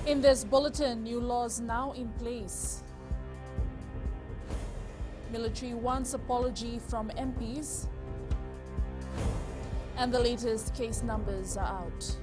In this bulletin, new laws now in place. Military wants apology from MPs. And the latest case numbers are out.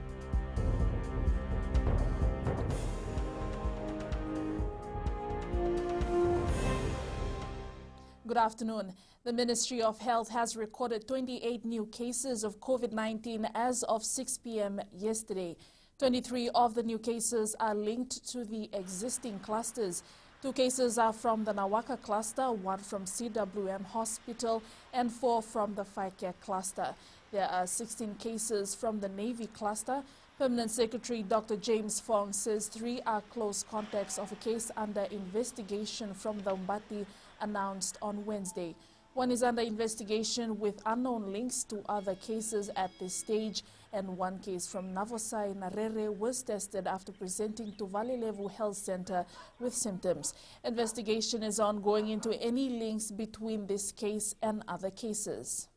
Good afternoon. The Ministry of Health has recorded 28 new cases of COVID-19 as of 6 p.m. yesterday. 23 of the new cases are linked to the existing clusters. 2 cases are from the Nawaka cluster, 1 from CWM Hospital, and 4 from the Faikea cluster. There are 16 cases from the Navy cluster. Permanent Secretary Dr. James Fong says 3 are close contacts of a case under investigation from the Umbati announced on Wednesday. 1 is under investigation with unknown links to other cases at this stage, and 1 case from Navosai Narere was tested after presenting to Valilevu Health Center with symptoms. Investigation is ongoing into any links between this case and other cases.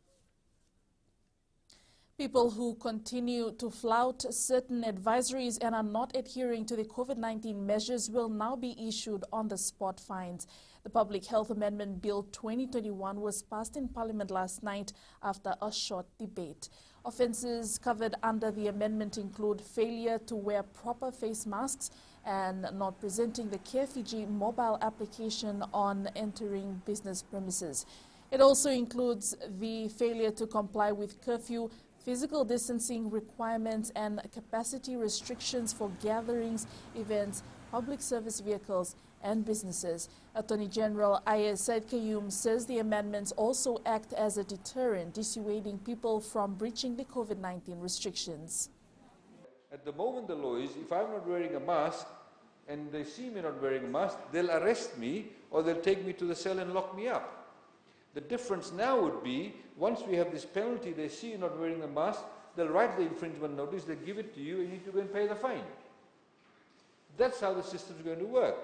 People who continue to flout certain advisories and are not adhering to the COVID-19 measures will now be issued on-the-spot fines. The Public Health Amendment Bill 2021 was passed in Parliament last night after a short debate. Offences covered under the amendment include failure to wear proper face masks and not presenting the CareFiji mobile application on entering business premises. It also includes the failure to comply with curfew, physical distancing requirements and capacity restrictions for gatherings, events, public service vehicles and businesses. Attorney General Ayaz Said Kayum says the amendments also act as a deterrent, dissuading people from breaching the COVID-19 restrictions. At the moment the law is, if I'm not wearing a mask and they see me not wearing a mask, they'll arrest me or they'll take me to the cell and lock me up. The difference now would be, once we have this penalty, they see you not wearing the mask, they'll write the infringement notice, they'll give it to you, and you need to go and pay the fine. That's how the system's going to work.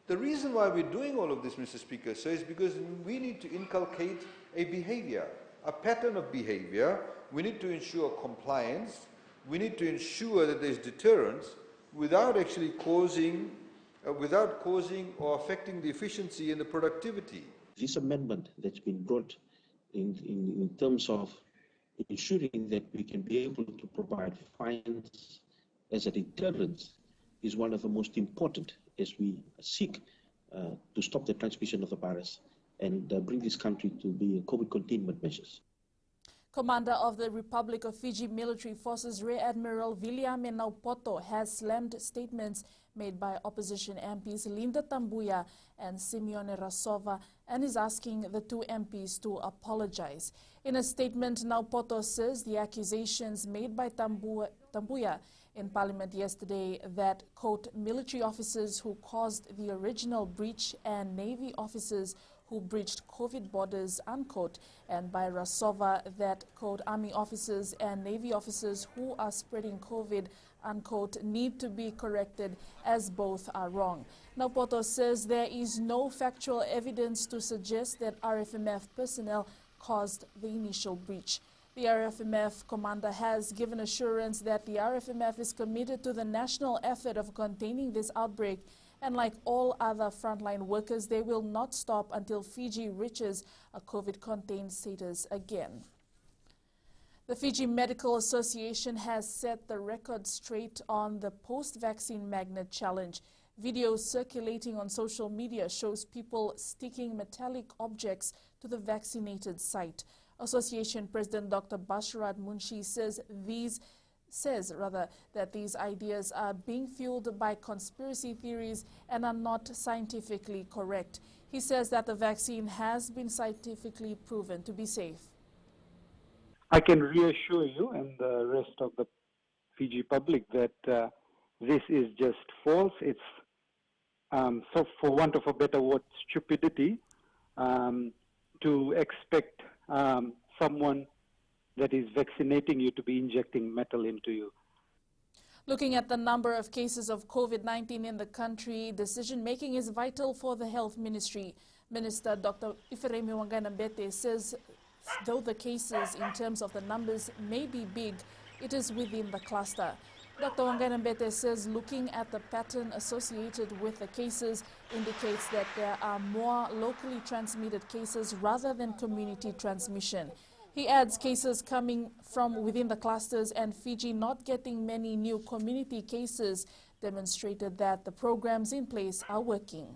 The reason why we're doing all of this, Mr. Speaker, sir, is because we need to inculcate a behavior, a pattern of behavior. We need to ensure compliance. We need to ensure that there's deterrence without actually causing or affecting the efficiency and the productivity. This amendment that's been brought in terms of ensuring that we can be able to provide fines as a deterrent is one of the most important as we seek to stop the transmission of the virus and bring this country to the COVID containment measures. Commander of the Republic of Fiji Military Forces Rear Admiral Viliame Naupoto has slammed statements made by opposition MPs Linda Tambuya and Simeone Rasova and is asking the 2 MPs to apologize. In a statement, Naupoto says the accusations made by Tambuya in Parliament yesterday that, quote, military officers who caused the original breach and Navy officers who breached COVID borders, unquote, and by Rasova that, quote, Army officers and Navy officers who are spreading COVID, unquote, need to be corrected as both are wrong. Naupoto says there is no factual evidence to suggest that RFMF personnel caused the initial breach. The RFMF commander has given assurance that the RFMF is committed to the national effort of containing this outbreak, and like all other frontline workers, they will not stop until Fiji reaches a COVID-contained status again. The Fiji Medical Association has set the record straight on the post-vaccine magnet challenge. Videos circulating on social media shows people sticking metallic objects to the vaccinated site. Association President Dr. Basharat Munshi says that these ideas are being fueled by conspiracy theories and are not scientifically correct. He says that the vaccine has been scientifically proven to be safe. I can reassure you and the rest of the Fiji public that this is just false. It's, so for want of a better word, stupidity to expect someone that is vaccinating you to be injecting metal into you. Looking at the number of cases of COVID-19 in the country, decision-making is vital for the Health Ministry. Minister Dr. Iferemi Wanganambete says though the cases in terms of the numbers may be big, it is within the cluster. Dr. Wanganambete says looking at the pattern associated with the cases indicates that there are more locally transmitted cases rather than community transmission. He adds cases coming from within the clusters and Fiji not getting many new community cases demonstrated that the programs in place are working.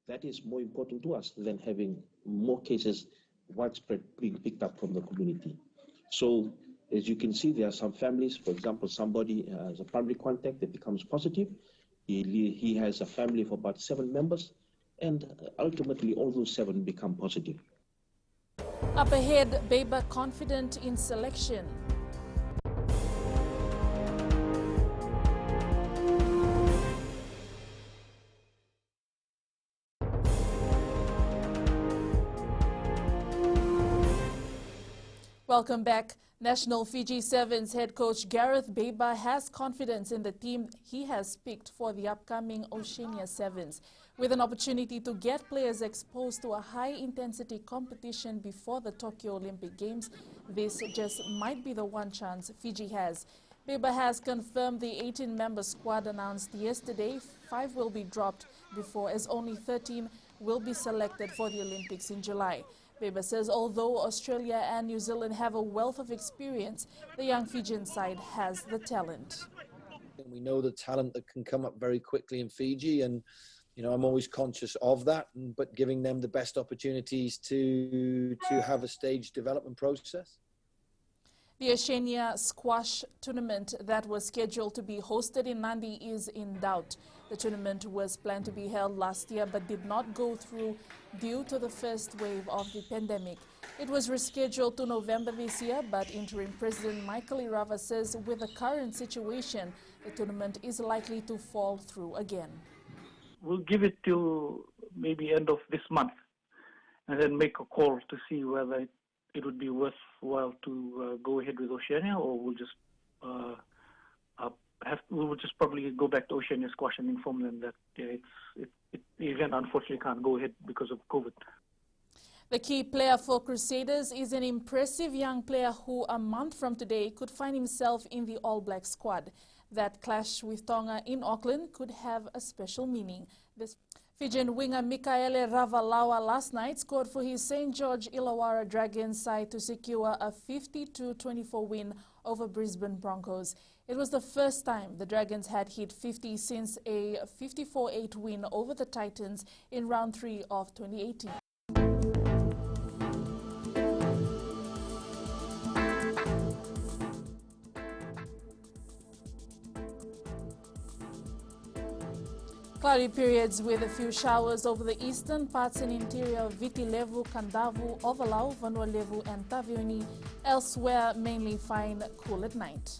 That is more important to us than having more cases widespread being picked up from the community. So, as you can see, there are some families, for example, somebody has a primary contact that becomes positive. He has a family of about 7 members, and ultimately all those 7 become positive. Up ahead, Beba confident in selection. Welcome back. National Fiji Sevens head coach Gareth Beba has confidence in the team he has picked for the upcoming Oceania Sevens. With an opportunity to get players exposed to a high-intensity competition before the Tokyo Olympic Games, this just might be the one chance Fiji has. Beba has confirmed the 18-member squad announced yesterday. 5 will be dropped before, as only 13 will be selected for the Olympics in July. Beba says although Australia and New Zealand have a wealth of experience, the young Fijian side has the talent. We know the talent that can come up very quickly in Fiji, and I'm always conscious of that, but giving them the best opportunities to have a staged development process. The Oceania squash tournament that was scheduled to be hosted in Nadi is in doubt. The tournament was planned to be held last year but did not go through due to the first wave of the pandemic. It was rescheduled to November this year, but interim President Michael Irava says with the current situation, the tournament is likely to fall through again. We'll give it till maybe end of this month and then make a call to see whether it would be worthwhile to go ahead with Oceania, or we'll just probably go back to Oceania squash and inform them that the event unfortunately can't go ahead because of COVID. The key player for Crusaders is an impressive young player who a month from today could find himself in the All Black squad. That clash with Tonga in Auckland could have a special meaning. This Fijian winger Mikaele Ravalawa last night scored for his St. George Illawarra Dragons side to secure a 52-24 win over Brisbane Broncos. It was the first time the Dragons had hit 50 since a 54-8 win over the Titans in round 3 of 2018. Cloudy periods with a few showers over the eastern parts and interior of Viti Levu, Kandavu, Ovalau, Vanua Levu and Taveuni. Elsewhere, mainly fine, cool at night.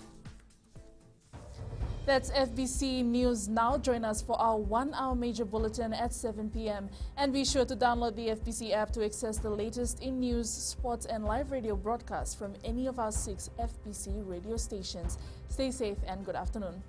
That's FBC News Now. Join us for our 1-hour major bulletin at 7 p.m. And be sure to download the FBC app to access the latest in news, sports and live radio broadcasts from any of our 6 FBC radio stations. Stay safe and good afternoon.